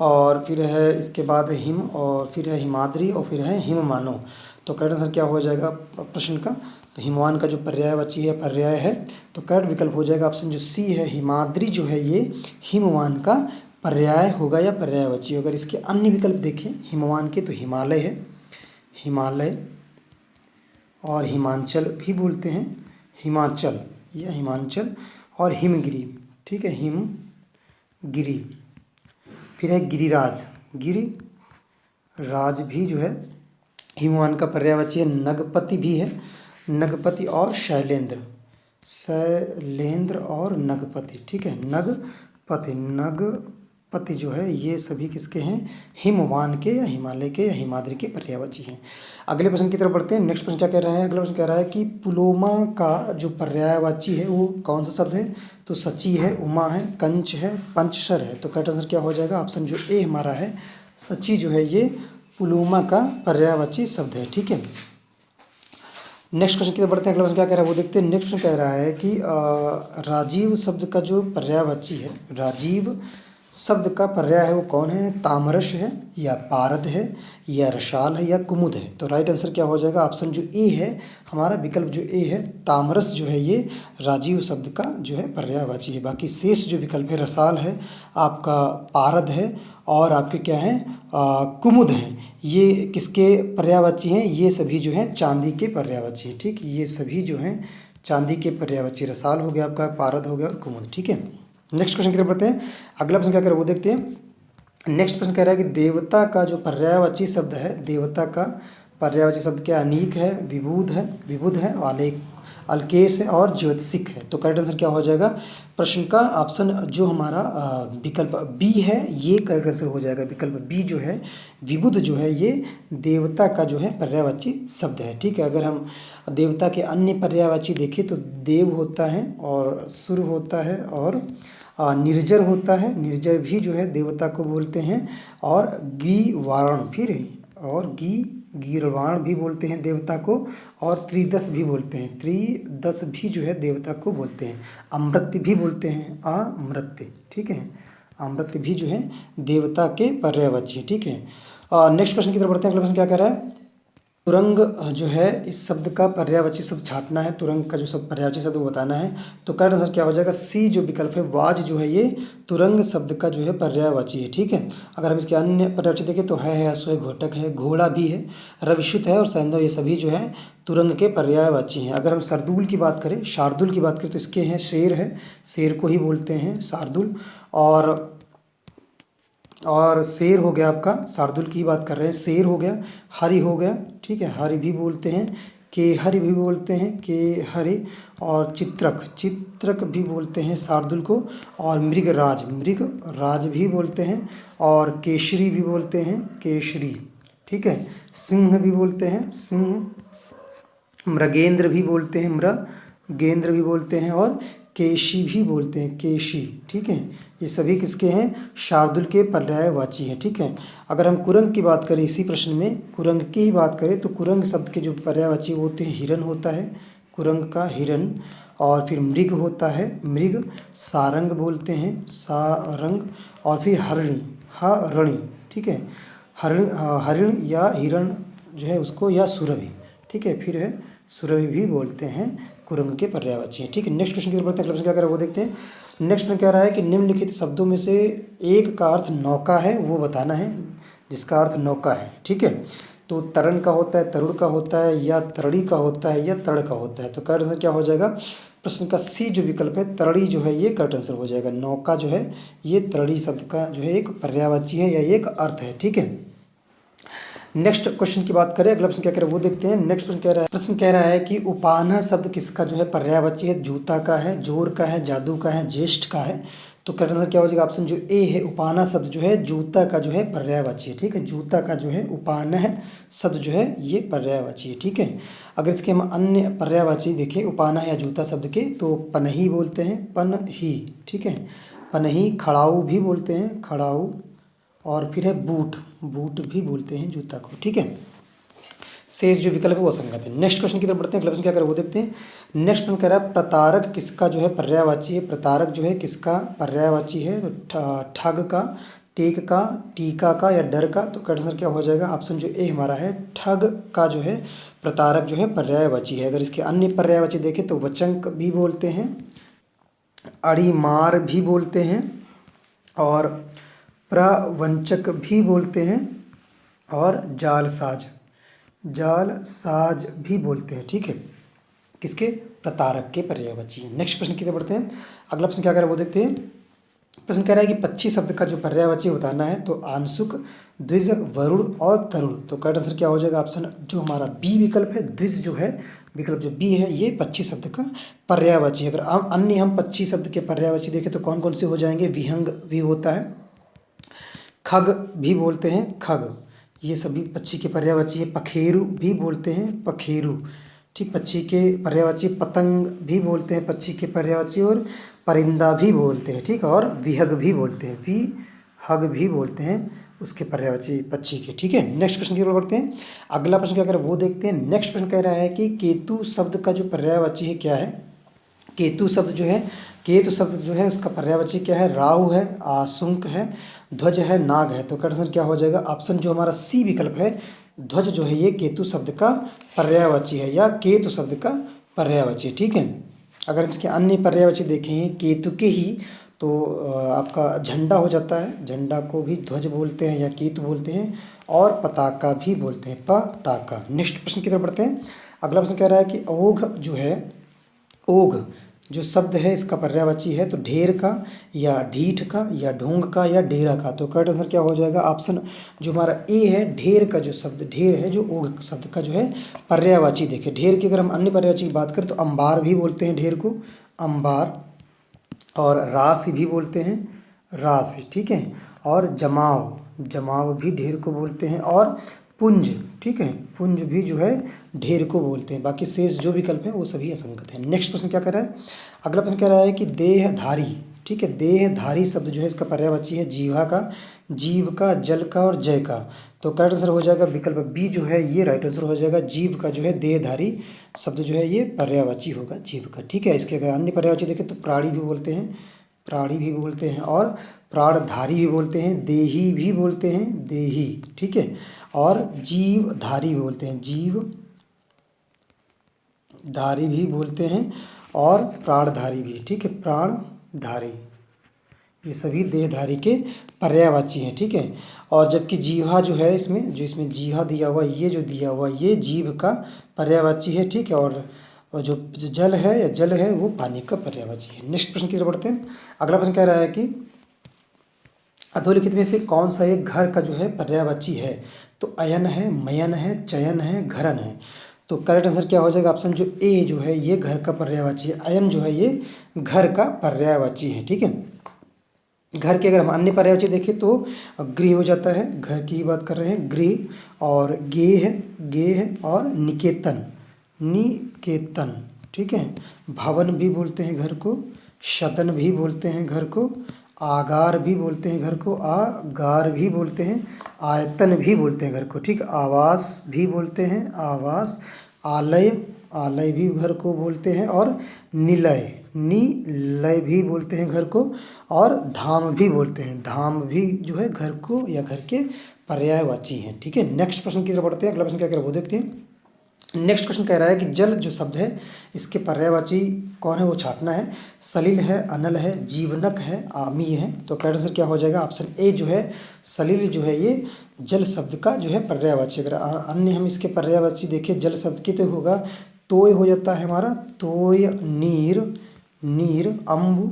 Speaker 1: और फिर है इसके बाद है हिम, और फिर है हिमाद्री, और फिर है हिममानव। तो करेक्ट आंसर क्या हो जाएगा प्रश्न का? तो हिमवान का जो पर्यायवाची है पर्याय है, तो करेक्ट विकल्प हो जाएगा ऑप्शन जो सी है, हिमाद्री जो है ये हिमवान का पर्याय होगा या पर्यायवाची। अगर इसके अन्य विकल्प देखें हिमवान के तो हिमालय है, हिमालय, और हिमांचल भी बोलते हैं, हिमाचल या हिमांचल, और हिमगिरी, ठीक है, हिमगिरी। फिर है गिरिराज, गिरिराज भी जो है हिमवान का पर्यायवाची है। नगपति भी है, नगपति और शैलेंद्र, शैलेंद्र और नगपति, ठीक है। नगपति जो है ये सभी किसके हैं, हिमवान के या हिमालय के या हिमाद्री के पर्यायवाची हैं। अगले प्रश्न की तरफ बढ़ते हैं। नेक्स्ट प्रश्न क्या कह रहा है, अगला प्रश्न कह रहा है कि पुलोमा का जो पर्यायवाची है वो कौन सा शब्द है, तो सची है, उमा है, कंच है, पंचशर है। तो करेक्ट आंसर क्या हो जाएगा, ऑप्शन जो ए हमारा है, सची जो है ये पुलोमा का पर्यायवाची शब्द है, ठीक है। नेक्स्ट क्वेश्चन की तरफ बढ़ते हैं। अगला प्रश्न क्या कह रहा है वो देखते हैं। नेक्स्ट कह रहा है कि राजीव शब्द का जो पर्यायवाची है, राजीव शब्द का पर्याय है वो कौन है, तामरस है या पारद है या रसाल है या कुमुद है। तो राइट आंसर क्या हो जाएगा, ऑप्शन जो ए है हमारा, विकल्प जो ए है, तामरस जो है ये राजीव शब्द का जो है पर्यायवाची है। बाकी शेष जो विकल्प है, रसाल है, आपका पारद है, और आपके क्या हैं कुमुद हैं, ये किसके पर्यायवाची हैं, ये सभी जो हैं चांदी के पर्यायवाची हैं, ठीक। ये सभी जो हैं चांदी के पर्यायवाची, रसाल हो गया आपका, पारद हो गया और कुमुद, ठीक है। नेक्स्ट क्वेश्चन की तरफ बढ़ते हैं। अगला प्रश्न क्या कह रहा है वो देखते हैं। नेक्स्ट प्रश्न कह रहा है कि देवता का जो पर्यायवाची शब्द है, देवता का पर्यायवाची शब्द क्या, अनीक है, विबुध है, अल्केश है और ज्योतिषिक है। तो करेक्ट आंसर क्या हो जाएगा, प्रश्न का ऑप्शन जो हमारा विकल्प बी है ये करेक्ट आंसर हो जाएगा। विकल्प बी जो है विबुध जो है ये देवता का जो है पर्यायवाची शब्द है, ठीक है। अगर हम देवता के अन्य पर्यायवाची देखें तो देव होता है और सुर होता है और निर्जर होता है, निर्जर भी जो है देवता को बोलते हैं, और गीवारण गीरवाण भी बोलते हैं देवता को, और त्रिदश भी बोलते हैं, त्रिदश भी जो है देवता को बोलते हैं। अमृत्य भी बोलते हैं, अमृत्य, ठीक है, अमृत्य भी जो है देवता के पर्यायवाची है, ठीक है। नेक्स्ट क्वेश्चन की तरफ बढ़ते हैं। अगला प्रश्न क्या कह रहा है, तुरंग जो है इस शब्द का पर्यायवाची शब्द छांटना है, तुरंग का जो शब्द पर्यायवाची शब्द वो बताना है। तो करेक्ट आंसर क्या हो जाएगा, सी जो विकल्प है, वाज जो है ये तुरंग शब्द का जो है पर्यायवाची है, ठीक है। अगर हम इसके अन्य पर्यायवाची देखें तो है, अश्व है, घोटक है, घोड़ा भी है, रविशुत है और सैंधव, ये सभी जो है तुरंग के पर्यायवाची हैं। अगर हम शार्दुल की बात करें तो इसके हैं शेर है, शेर को ही बोलते हैं शार्दुल, और शेर हो गया आपका, शार्दुल की बात कर रहे हैं, शेर हो गया, हरि हो गया, ठीक है, हरि भी बोलते हैं, केहरि भी बोलते हैं, केहरि, और चित्रक भी बोलते हैं शार्दुल को, और मृगराज भी बोलते हैं, और केशरी भी बोलते हैं, केशरी, ठीक है। सिंह भी बोलते हैं, सिंह, मृगेंद्र भी बोलते हैं, मृगेंद्र भी बोलते हैं, और केशी भी बोलते हैं, केशी, ठीक है। ये सभी किसके हैं, शार्दुल के पर्यायवाची हैं, ठीक है। अगर हम कुरंग की बात करें, इसी प्रश्न में कुरंग की ही बात करें तो कुरंग शब्द के जो पर्यायवाची होते हैं, हिरन होता है, कुरंग का हिरन, और फिर मृग होता है, मृग, सारंग बोलते हैं, सारंग, और फिर हरणी, ठीक है, हरिण या हिरण जो है उसको, या सुरभि, ठीक है, फिर है सुरभि भी बोलते हैं, कुरंग के पर्यायवाची है, ठीक है। नेक्स्ट क्वेश्चन की तरफ बढ़ते हैं। क्या कर रहा है वो देखते हैं। नेक्स्ट में कह रहा है कि निम्नलिखित शब्दों में से एक का अर्थ नौका है वो बताना है, जिसका अर्थ नौका है, ठीक है। तो तरण का होता है, तरुण का होता है, या तरड़ी का होता है, या तड़ का होता है। तो करेक्ट आंसर क्या हो जाएगा, प्रश्न का सी जो विकल्प है, तरड़ी जो है ये करेक्ट आंसर हो जाएगा। नौका जो है ये तरड़ी शब्द का जो है एक पर्यायवाची है या एक अर्थ है, ठीक है। नेक्स्ट क्वेश्चन की बात करें, अगला प्रश्न क्या कह रहा है वो देखते हैं। नेक्स्ट प्रश्न कह रहा है कि उपाना शब्द किसका जो है पर्यायवाची है, जूता का है, जोर का है, जादू का है, ज्येष्ठ का है। तो करेक्ट आंसर क्या हो जाएगा, ऑप्शन जो ए है, उपाना शब्द जो है जूता का जो है पर्यायवाची है, ठीक है। जूता का जो है उपाना है शब्द जो है ये पर्यायवाची है, ठीक है। अगर इसके हम अन्य पर्यायवाची देखें उपाना या जूता शब्द के, तो पनही बोलते हैं, पनही, ठीक है, पनही, खड़ाऊ भी बोलते हैं, खड़ाऊ, और फिर है बूट भी बोलते हैं जूता को, ठीक है। शेष जो विकल्प है वो असंगत है। नेक्स्ट क्वेश्चन की तरफ बढ़ते हैं। अगला प्रश्न क्या कर रहा है वो देखते हैं। नेक्स्ट प्रश्न कह रहा है प्रतारक किसका जो है पर्यायवाची है, प्रतारक जो है किसका पर्यायवाची है, तो ठग का, टेक का, टीका का, या डर का। तो करेक्ट आंसर क्या हो जाएगा, ऑप्शन जो ए हमारा है, ठग का जो है प्रतारक जो है पर्यायवाची है। अगर इसके अन्य पर्यायवाची देखें तो वचंक भी बोलते हैं, अड़ीमार भी बोलते हैं, और प्रवंचक भी बोलते हैं और जालसाज, जालसाज भी बोलते हैं। ठीक है, किसके? प्रतारक के पर्यायवाची है। नेक्स्ट प्रश्न की तरफ बढ़ते हैं। अगला प्रश्न क्या कह रहा है वो देखते हैं। प्रश्न कह रहा है कि पक्षी शब्द का जो पर्यायवाची बताना है तो आंशुक, द्विज, वरुण और तरुण। तो करेक्ट आंसर क्या हो जाएगा? ऑप्शन जो हमारा बी विकल्प है, द्विज जो है विकल्प जो बी है, ये पक्षी शब्द का पर्यायवाची है। अगर अन्य हम पक्षी शब्द के पर्यायवाची देखें तो कौन कौन से हो जाएंगे? विहंग भी होता है, खग भी बोलते हैं, खग, ये सभी पक्षी के पर्यायवाची है। पखेरु भी बोलते हैं, पखेरु, ठीक, पक्षी के पर्यायवाची। पतंग भी बोलते हैं पक्षी के पर्यायवाची, और परिंदा भी बोलते हैं, ठीक, और विहग भी बोलते हैं, विहग भी बोलते हैं उसके पर्यायवाची पक्षी के। ठीक है, नेक्स्ट प्रश्न की ओर बढ़ते हैं। अगला प्रश्न क्या कर रहा है वो देखते हैं। नेक्स्ट प्रश्न कह रहा है कि केतु शब्द का जो पर्यायवाची है क्या है? केतु शब्द जो है, केतु शब्द जो है उसका पर्यायवाची क्या है? राहु है, आशुंक है, ध्वज है, नाग है। तो करेक्ट क्या हो जाएगा? ऑप्शन जो हमारा सी विकल्प है, ध्वज जो है ये केतु शब्द का पर्यायवाची है, या केतु शब्द का पर्यायवाची। ठीक है, अगर हम इसके अन्य पर्यायवाची देखें केतु के ही, तो आपका झंडा हो जाता है, झंडा को भी ध्वज बोलते हैं या केतु बोलते हैं, और पताका भी बोलते हैं, पताका। नेक्स्ट प्रश्न की तरफ बढ़ते हैं। अगला प्रश्न कह रहा है कि ओघ जो है, ओघ जो शब्द है इसका पर्यायवाची है तो ढेर का, या ढीठ का, या ढोंग का, या डेरा का। तो करेक्ट आंसर क्या हो जाएगा? ऑप्शन जो हमारा ए है, ढेर का जो शब्द, ढेर है जो ओघ शब्द का जो है पर्यायवाची। देखें ढेर की अगर हम अन्य पर्यायवाची की बात करें तो अंबार भी बोलते हैं ढेर को, अंबार, और राशि भी बोलते हैं, राशि। ठीक है, और जमाव, जमाव भी ढेर को बोलते हैं, और पुंज, ठीक है, पुंज भी जो है ढेर को बोलते हैं। बाकी शेष जो विकल्प हैं वो सभी असंगत हैं। नेक्स्ट प्रश्न क्या कर रहा है? अगला प्रश्न कह रहा है कि देहधारी, ठीक है, देहधारी शब्द जो है इसका पर्यायवाची है जीवा का, जीव का, जल का, और जय का। तो करेक्ट आंसर हो जाएगा विकल्प बी जो है ये राइट आंसर हो जाएगा। जीव का जो है देहधारी शब्द जो है ये पर्यायवाची होगा, जीव का। ठीक है, इसके अगर अन्य पर्यायवाची देखें तो प्राणी भी बोलते हैं, प्राणी भी बोलते हैं, और प्राणधारी भी बोलते हैं, देही भी बोलते हैं, देही, ठीक है, और जीवधारी भी बोलते हैं, जीवधारी भी बोलते हैं, और प्राणधारी भी, ठीक है, प्राणधारी, ये सभी देहधारी के पर्यायवाची हैं। ठीक है, और जबकि जीवा जो है इसमें, जो इसमें जीवा दिया हुआ, ये जो दिया हुआ ये जीव का पर्यायवाची है। ठीक है, और जो जल है या जल है वो पानी का पर्यायवाची है। नेक्स्ट प्रश्न की तरफ बढ़ते हैं। अगला प्रश्न कह रहा है कि अधोलिखित में से कौन सा एक घर का जो है पर्यायवाची है? तो अयन है, मयन है, चयन है, घरन है। तो करेक्ट आंसर क्या हो जाएगा? ऑप्शन जो ए जो है ये घर का पर्यायवाची है, अयन जो है ये घर का पर्यायवाची है। ठीक है, घर के अगर हम अन्य पर्यायवाची देखें तो गृह हो जाता है, घर की ही बात कर रहे हैं, गृह, और गे है, और निकेतन, निकेतन। ठीक है, भवन भी बोलते हैं घर को, सदन भी बोलते हैं घर को, आगार भी बोलते हैं घर को, आगार भी बोलते हैं, आयतन भी बोलते हैं घर को। ठीक, आवास भी बोलते हैं, आवास, आलय, आलय भी घर को बोलते हैं, और निलय, निलय भी बोलते हैं घर को, और धाम भी बोलते हैं, धाम भी जो है घर को या घर के पर्यायवाची हैं। ठीक है, नेक्स्ट प्रश्न की तरफ बढ़ते हैं। अगला प्रश्न क्या कह रहा है वो देखते हैं। नेक्स्ट क्वेश्चन कह रहा है कि जल जो शब्द है इसके पर्यायवाची कौन है वो छाटना है। सलिल है, अनल है, जीवनक है, आमी है। तो करेक्ट आंसर क्या हो जाएगा? ऑप्शन ए जो है सलिल जो है ये जल शब्द का जो है पर्यायवाची। अगर अन्य हम इसके पर्यायवाची देखें जल शब्द की तो होगा तोय हो जाता है हमारा, तोय, नीर, नीर, अम्बु,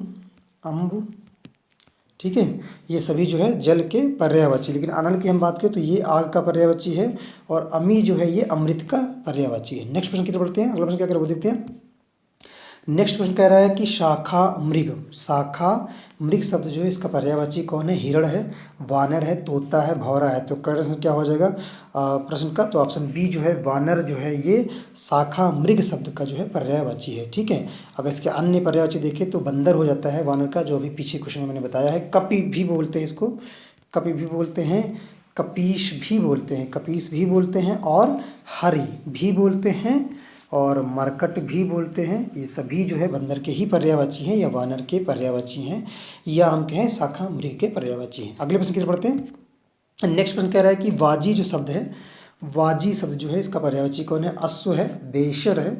Speaker 1: अम्बु। ठीक है, ये सभी जो है जल के पर्यायवाची। लेकिन अनल की हम बात करें तो ये आग का पर्यायवाची है, और अमी जो है ये अमृत का पर्यायवाची है। नेक्स्ट प्रश्न की तरफ बढ़ते हैं। अगला प्रश्न क्या कर रहा है वो देखते हैं। नेक्स्ट क्वेश्चन कह रहा है कि शाखा मृग, शाखा मृग शब्द जो है इसका पर्यायवाची कौन है? हिरण है, वानर है, तोता है, भौरा है। तो करेक्ट क्या हो जाएगा प्रश्न का? तो ऑप्शन बी जो है वानर जो है ये शाखा मृग शब्द का जो है पर्यायवाची है। ठीक है, अगर इसके अन्य पर्यायवाची देखें तो बंदर हो जाता है वानर का, जो अभी पीछे क्वेश्चन में मैंने बताया है। कपि भी बोलते हैं इसको, कपि भी बोलते हैं, कपीश भी बोलते हैं, कपीस भी बोलते हैं, और हरि भी बोलते हैं, और मरकट भी बोलते हैं। ये सभी जो है बंदर के ही पर्यायवाची हैं या वानर के पर्यायवाची हैं, या हम कहें शाखा मृग के पर्यायवाची हैं। अगले प्रश्न की तरफ बढ़ते हैं। नेक्स्ट प्रश्न कह रहा है कि वाजी जो शब्द है, वाजी शब्द जो है इसका पर्यायवाची कौन है? अश्व है, बेशर है,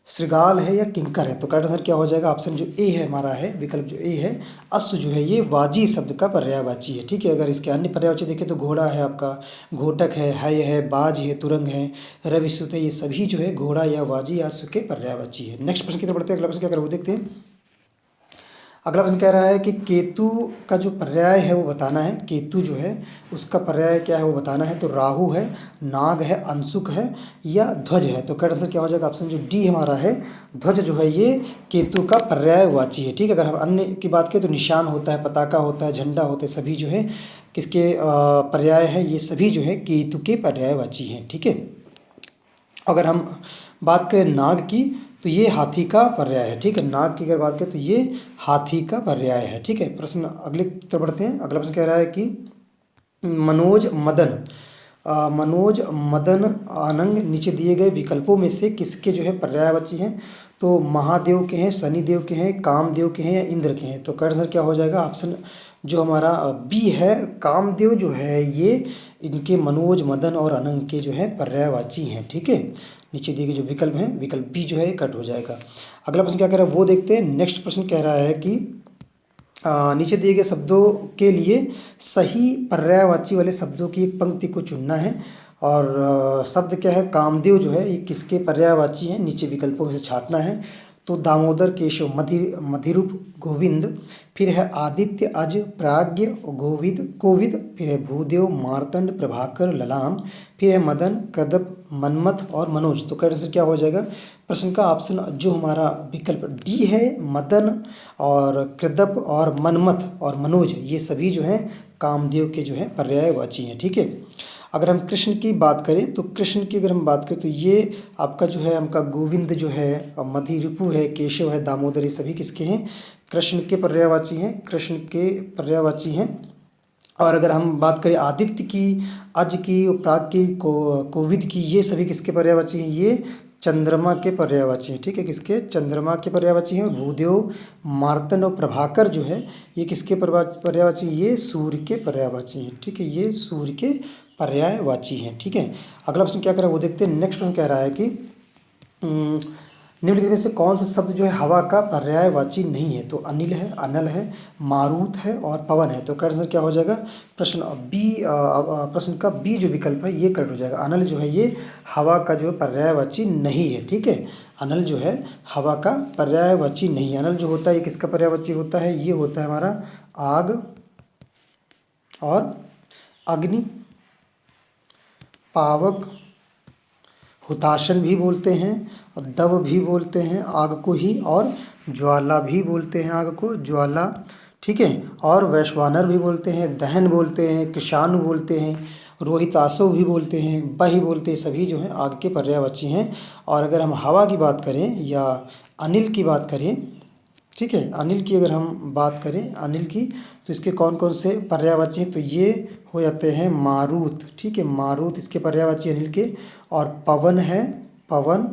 Speaker 1: श्रृगाल है या किंकर है। तो करेक्ट आंसर क्या हो जाएगा, ऑप्शन जो ए है हमारा है, विकल्प जो ए है, अश्व जो है ये वाजी शब्द का पर्यायवाची है। ठीक है, अगर इसके अन्य पर्यायवाची देखें तो घोड़ा है आपका, घोटक है, बाज है, तुरंग है, रविसुत है, ये सभी जो है घोड़ा या वाजी या अश्व के पर्यायवाची है। नेक्स्ट प्रश्न की तरफ बढ़ते हैं। अगला प्रश्न क्या कर वो देखते हैं। अगला प्रश्न कह रहा है कि केतु का जो पर्याय है वो बताना है। केतु जो है उसका पर्याय क्या है वो बताना है। तो राहु है, नाग है, अंशुक है या ध्वज है। तो करेक्ट आंसर क्या हो जाएगा, ऑप्शन जो डी हमारा है, ध्वज जो है ये केतु का पर्यायवाची है। ठीक है, अगर हम अन्य की बात करें तो निशान होता है, पताका होता है, झंडा होता है, सभी जो है किसके पर्याय है, ये सभी जो है केतु के पर्यायवाची हैं। ठीक है, अगर हम बात करें नाग की तो ये हाथी का पर्याय है। ठीक है, नाग की अगर बात करें तो ये हाथी का पर्याय है। ठीक है, प्रश्न अगले तरफ बढ़ते हैं। अगला प्रश्न कह रहा है कि मनोज मदन आनंग नीचे दिए गए विकल्पों में से किसके जो है पर्यायवाची हैं। तो महादेव के हैं, शनिदेव के हैं, कामदेव के हैं या इंद्र के हैं। तो करेक्ट आंसर क्या हो जाएगा, ऑप्शन जो हमारा बी है, कामदेव जो है ये इनके मनोज, मदन और अनंग के जो है पर्यायवाची हैं। ठीक है, नीचे दिए गए जो विकल्प हैं, विकल्प बी जो है कट हो जाएगा। अगला प्रश्न क्या कह रहा है वो देखते हैं। नेक्स्ट प्रश्न कह रहा है कि नीचे दिए गए शब्दों के लिए सही पर्यायवाची वाले शब्दों की एक पंक्ति को चुनना है। और शब्द क्या है, कामदेव जो है ये किसके पर्यायवाची हैं, नीचे विकल्पों में से छांटना है। तो दामोदर, केशव, मधिरूप, गोविंद, फिर है आदित्य, अज, प्राज्ञ, कोविद, फिर है भूदेव, मार्तंड, प्रभाकर, ललाम, फिर है मदन, कदप, मनमथ और मनोज। तो करेक्ट आंसर क्या हो जाएगा, प्रश्न का ऑप्शन जो हमारा विकल्प डी है, मदन और कृदप और मनमथ और मनोज, ये सभी जो हैं कामदेव के जो है पर्यायवाची हैं। ठीक है, अगर हम कृष्ण की बात करें तो कृष्ण की अगर हम बात करें तो ये आपका जो है हमका गोविंद जो है, मधिरिपु है, केशव है, दामोदर, ये सभी किसके हैं, कृष्ण के पर्यायवाची हैं, कृष्ण के पर्यायवाची हैं। और अगर हम बात करें आदित्य की, अज की, प्राग की, कोविद की, ये सभी किसके पर्यायवाची हैं, ये चंद्रमा के पर्यायवाची हैं। ठीक है, किसके, चंद्रमा के पर्यायवाची हैं। भूदेव, मार्तंड और प्रभाकर जो है ये किसके पर्यायवाची, ये सूर्य के पर्यायवाची हैं। ठीक है, ये सूर्य के पर्यायवाची हैं। ठीक है, अगला प्रश्न क्या कर रहा है वो देखते हैं। नेक्स्ट प्रश्न कह रहा है कि निम्नलिखित में से कौन सा शब्द जो है हवा का पर्यायवाची नहीं है। तो अनिल है, अनल है, मारुत है और पवन है। तो करेक्ट आंसर क्या हो जाएगा, प्रश्न का बी जो विकल्प है ये करेक्ट हो जाएगा। अनल जो है ये हवा का जो है पर्यायवाची नहीं है। ठीक है, अनल जो है हवा का पर्यायवाची नहीं है। अनल जो होता है ये किसका पर्यायवाची होता है, ये होता है हमारा आग और अग्नि, पावक, हुताशन भी बोलते हैं और दव भी बोलते हैं आग को ही, और ज्वाला भी बोलते हैं आग को, ज्वाला। ठीक है, और वैश्वानर भी बोलते हैं, दहन बोलते हैं, कृषाणु बोलते हैं, रोहितासो भी बोलते हैं, बही बोलते हैं, सभी जो हैं आग के पर्यायवाची हैं। और अगर हम हवा की बात करें या अनिल की बात करें, ठीक है, अनिल की अगर हम बात करें अनिल की, तो इसके कौन कौन से पर्यायवाची हैं, तो ये हो जाते हैं मारुत। ठीक है, मारुत इसके पर्यायवाची अनिल के। और पवन है, पवन,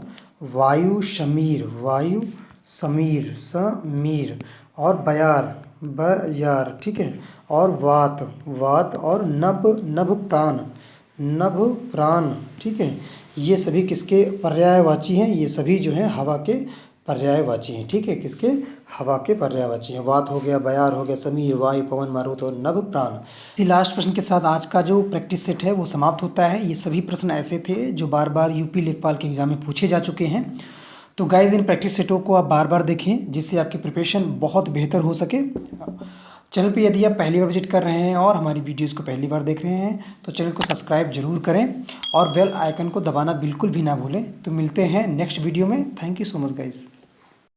Speaker 1: वायु समीर, वायु समीर, समीर, और बयार। ठीक है, और वात और नभ प्राण। ठीक है, ये सभी किसके पर्यायवाची हैं, ये सभी जो हैं हवा के पर्यायवाची हैं। ठीक है, किसके, हवा के पर्यायवाची हैं। वात हो गया, बयार हो गया, समीर, वायु, पवन, मारुत और नभ प्राण। इसी लास्ट प्रश्न के साथ आज का जो प्रैक्टिस सेट है वो समाप्त होता है। ये सभी प्रश्न ऐसे थे जो बार बार यूपी लेखपाल के एग्जाम में पूछे जा चुके हैं। तो गाइज इन प्रैक्टिस सेटों को आप बार बार देखें जिससे आपकी प्रिपरेशन बहुत बेहतर हो सके। चैनल पे यदि आप पहली बार विजिट कर रहे हैं और हमारी वीडियोस को पहली बार देख रहे हैं तो चैनल को सब्सक्राइब जरूर करें और बेल आइकन को दबाना बिल्कुल भी ना भूलें। तो मिलते हैं नेक्स्ट वीडियो में। Thank you so much guys.